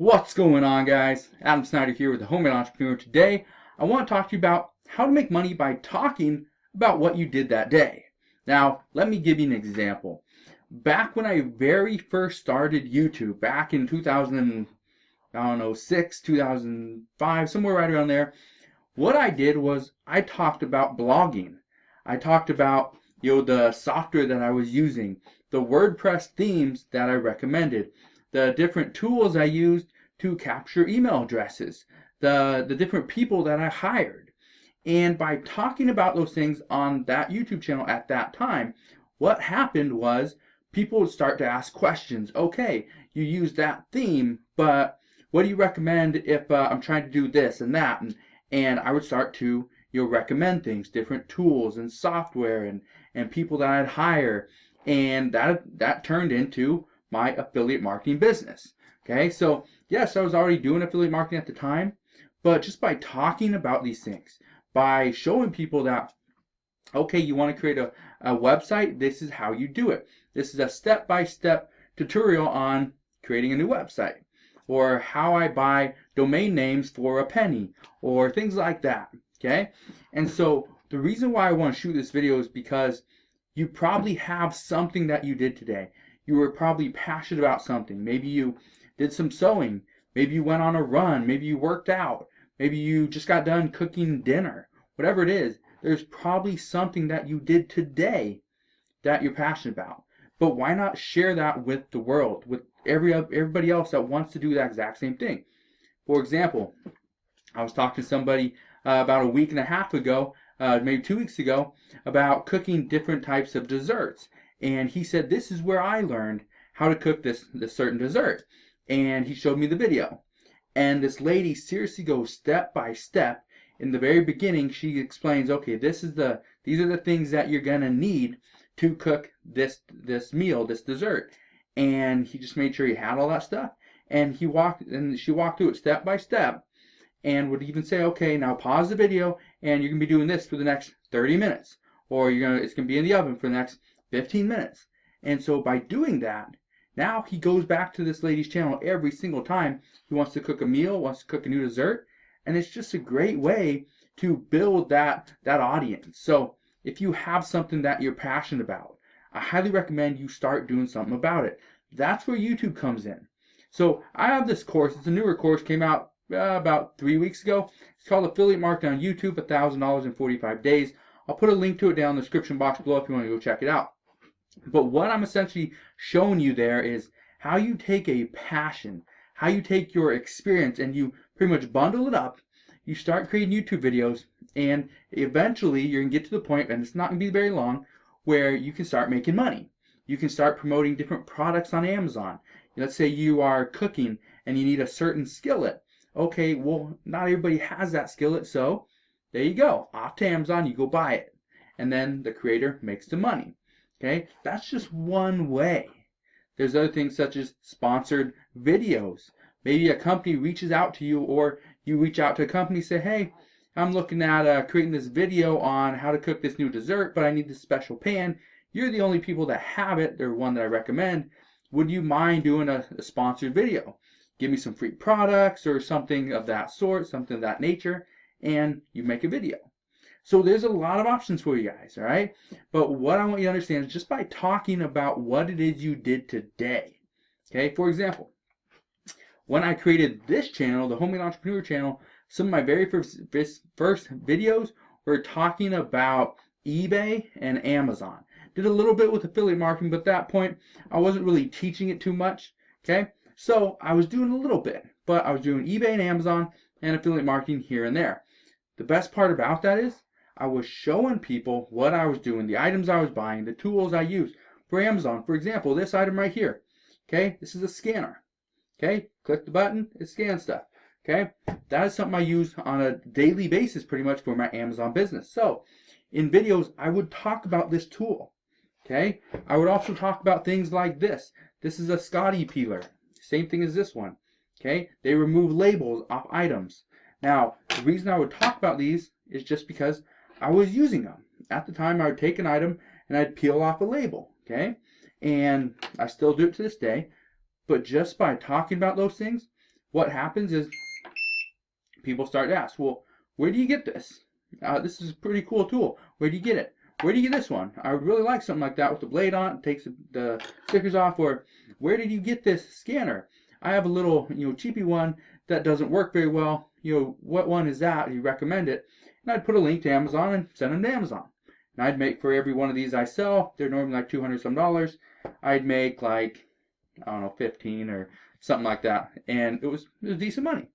What's going on, guys? Adam Snyder here with the Homemade Entrepreneur. Today, I want to talk to you about how to make money by talking about what you did that day. Now, let me give you an example. Back when I very first started YouTube, back in 2006, 2005, somewhere right around there, what I did was I talked about blogging. I talked about the software that I was using, the WordPress themes that I recommended, the different tools I used to capture email addresses, the different people that I hired. And by talking about those things on that YouTube channel at that time, what happened was people would start to ask questions. Okay, you use that theme, but what do you recommend if I'm trying to do this and that? And I would start to recommend things, different tools and software and people that I'd hire, and that turned into my affiliate marketing business. Okay, so yes, I was already doing affiliate marketing at the time, but just by talking about these things, by showing people that, okay, you want to create a website, this is how you do it. This is a step-by-step tutorial on creating a new website, or how I buy domain names for a penny, or things like that. Okay, and so the reason why I want to shoot this video is because you probably have something that you did today. You were probably passionate about something. Maybe you did some sewing. Maybe you went on a run. Maybe you worked out. Maybe you just got done cooking dinner. Whatever it is, there's probably something that you did today that you're passionate about. But why not share that with the world, with everybody else that wants to do that exact same thing? For example, I was talking to somebody about a week and a half ago, maybe 2 weeks ago, about cooking different types of desserts. And he said, this is where I learned how to cook this certain dessert. And he showed me the video. And this lady seriously goes step by step. In the very beginning, she explains, okay, these are the things that you're gonna need to cook this meal, this dessert. And he just made sure he had all that stuff. And she walked through it step by step, and would even say, okay, now pause the video, and you're gonna be doing this for the next 30 minutes, or it's gonna be in the oven for the next 15 minutes. And so by doing that, now he goes back to this lady's channel every single time he wants to cook a meal, wants to cook a new dessert, and it's just a great way to build that audience. So if you have something that you're passionate about, I highly recommend you start doing something about it. That's where YouTube comes in. So I have this course. It's a newer course, came out about 3 weeks ago. It's called Affiliate Marketing on YouTube, $1,000 in 45 days. I'll put a link to it down in the description box below if you want to go check it out. But what I'm essentially showing you there is how you take a passion, how you take your experience, and you pretty much bundle it up. You start creating YouTube videos, and eventually you're going to get to the point, and it's not going to be very long, where you can start making money. You can start promoting different products on Amazon. Let's say you are cooking and you need a certain skillet. Okay, well, not everybody has that skillet, so there you go. Off to Amazon, you go buy it. And then the creator makes the money. Okay, that's just one way. There's other things such as sponsored videos. Maybe a company reaches out to you, or you reach out to a company and say, hey, I'm looking at creating this video on how to cook this new dessert, but I need this special pan. You're the only people that have it. They're one that I recommend. Would you mind doing a sponsored video? Give me some free products or something of that sort, something of that nature, and you make a video. So there's a lot of options for you guys, all right? But what I want you to understand is just by talking about what it is you did today, okay? For example, when I created this channel, the Homemade Entrepreneur channel, some of my very first videos were talking about eBay and Amazon. Did a little bit with affiliate marketing, but at that point, I wasn't really teaching it too much, okay? So I was doing a little bit, but I was doing eBay and Amazon and affiliate marketing here and there. The best part about that is I was showing people what I was doing, the items I was buying, the tools I used. For Amazon, for example, this item right here, okay? This is a scanner, okay? Click the button, it scans stuff, okay? That is something I use on a daily basis pretty much for my Amazon business. So in videos, I would talk about this tool, okay? I would also talk about things like this. This is a Scotty peeler, same thing as this one, okay? They remove labels off items. Now, the reason I would talk about these is just because I was using them. At the time, I would take an item and I'd peel off a label, okay? And I still do it to this day. But just by talking about those things, what happens is people start to ask, well, where do you get this? This is a pretty cool tool. Where do you get it? Where do you get this one? I would really like something like that with the blade on. It takes the stickers off. Or where did you get this scanner? I have a little, cheapy one that doesn't work very well. What one is that? You recommend it? And I'd put a link to Amazon and send them to Amazon. And I'd make, for every one of these I sell, they're normally like $200 some. I'd make like, I don't know, 15 or something like that. And it was decent money,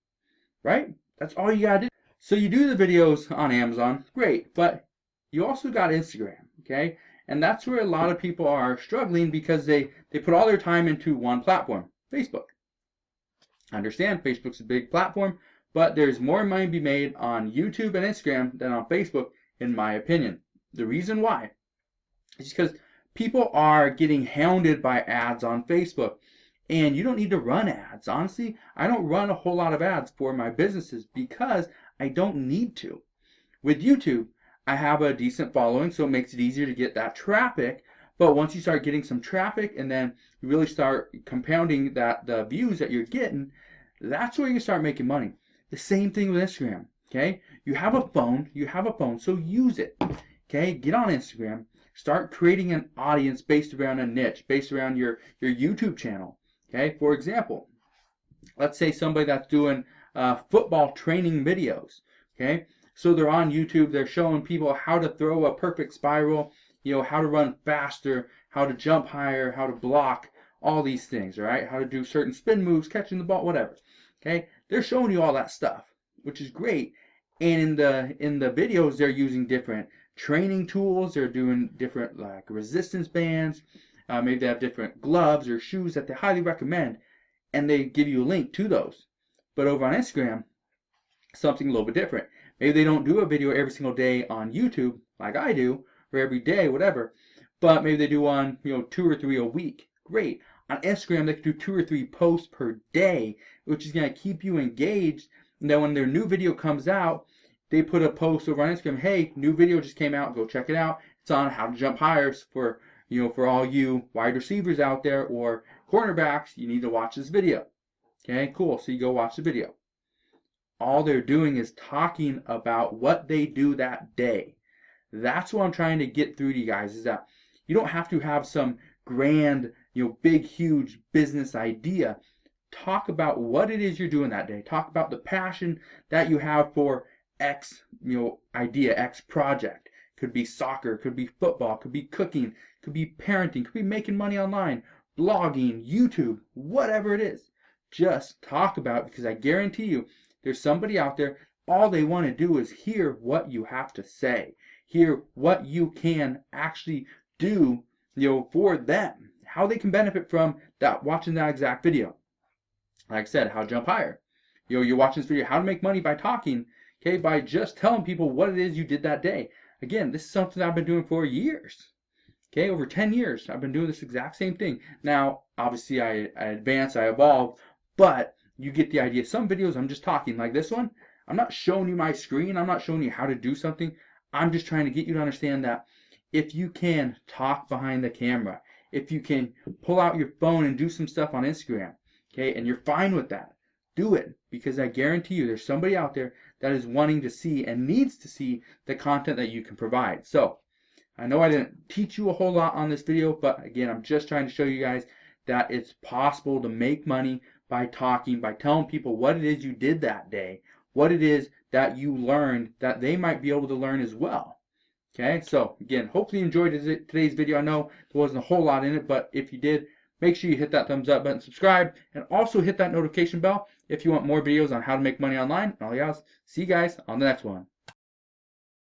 right? That's all you gotta do. So you do the videos on Amazon, great, but you also got Instagram, okay? And that's where a lot of people are struggling because they put all their time into one platform, Facebook. I understand Facebook's a big platform, but there's more money to be made on YouTube and Instagram than on Facebook, in my opinion. The reason why is because people are getting hounded by ads on Facebook. And you don't need to run ads. Honestly, I don't run a whole lot of ads for my businesses because I don't need to. With YouTube, I have a decent following, so it makes it easier to get that traffic. But once you start getting some traffic and then you really start compounding the views that you're getting, that's where you start making money. The same thing with Instagram, okay? You have a phone, so use it, okay? Get on Instagram, start creating an audience based around a niche, based around your YouTube channel. Okay, for example, let's say somebody that's doing football training videos. Okay, so they're on YouTube, they're showing people how to throw a perfect spiral, how to run faster, how to jump higher, how to block, all these things, right? How to do certain spin moves, catching the ball, whatever. Okay, they're showing you all that stuff, which is great. And in the videos, they're using different training tools. They're doing different like resistance bands. Maybe they have different gloves or shoes that they highly recommend, and they give you a link to those. But over on Instagram, something a little bit different. Maybe they don't do a video every single day on YouTube like I do, or every day, whatever. But maybe they do one, 2 or 3 a week. Great. On Instagram, they can do 2 or 3 posts per day, which is going to keep you engaged. And then when their new video comes out, they put a post over on Instagram, hey, new video just came out, go check it out. It's on how to jump higher for all you wide receivers out there or cornerbacks, you need to watch this video. Okay, cool. So you go watch the video. All they're doing is talking about what they do that day. That's what I'm trying to get through to you guys, is that you don't have to have some grand, big, huge business idea. Talk about what it is you're doing that day. Talk about the passion that you have for X, idea, X project. Could be soccer, could be football, could be cooking, could be parenting, could be making money online, blogging, YouTube, whatever it is. Just talk about it, because I guarantee you there's somebody out there, all they want to do is hear what you have to say. Hear what you can actually do, for them. How they can benefit from that, watching that exact video. Like I said, how to jump higher. You're watching this video, how to make money by talking, okay, by just telling people what it is you did that day. Again, this is something I've been doing for years. Okay, over 10 years, I've been doing this exact same thing. Now, obviously, I advance, I evolve, but you get the idea. Some videos, I'm just talking, like this one. I'm not showing you my screen. I'm not showing you how to do something. I'm just trying to get you to understand that if you can talk behind the camera, if you can pull out your phone and do some stuff on Instagram, okay, and you're fine with that, do it, because I guarantee you there's somebody out there that is wanting to see and needs to see the content that you can provide. So I know I didn't teach you a whole lot on this video, but again, I'm just trying to show you guys that it's possible to make money by talking, by telling people what it is you did that day, what it is that you learned that they might be able to learn as well. Okay, so again, hopefully you enjoyed today's video. I know there wasn't a whole lot in it, but if you did, make sure you hit that thumbs up button, subscribe, and also hit that notification bell if you want more videos on how to make money online and all else. See you guys on the next one.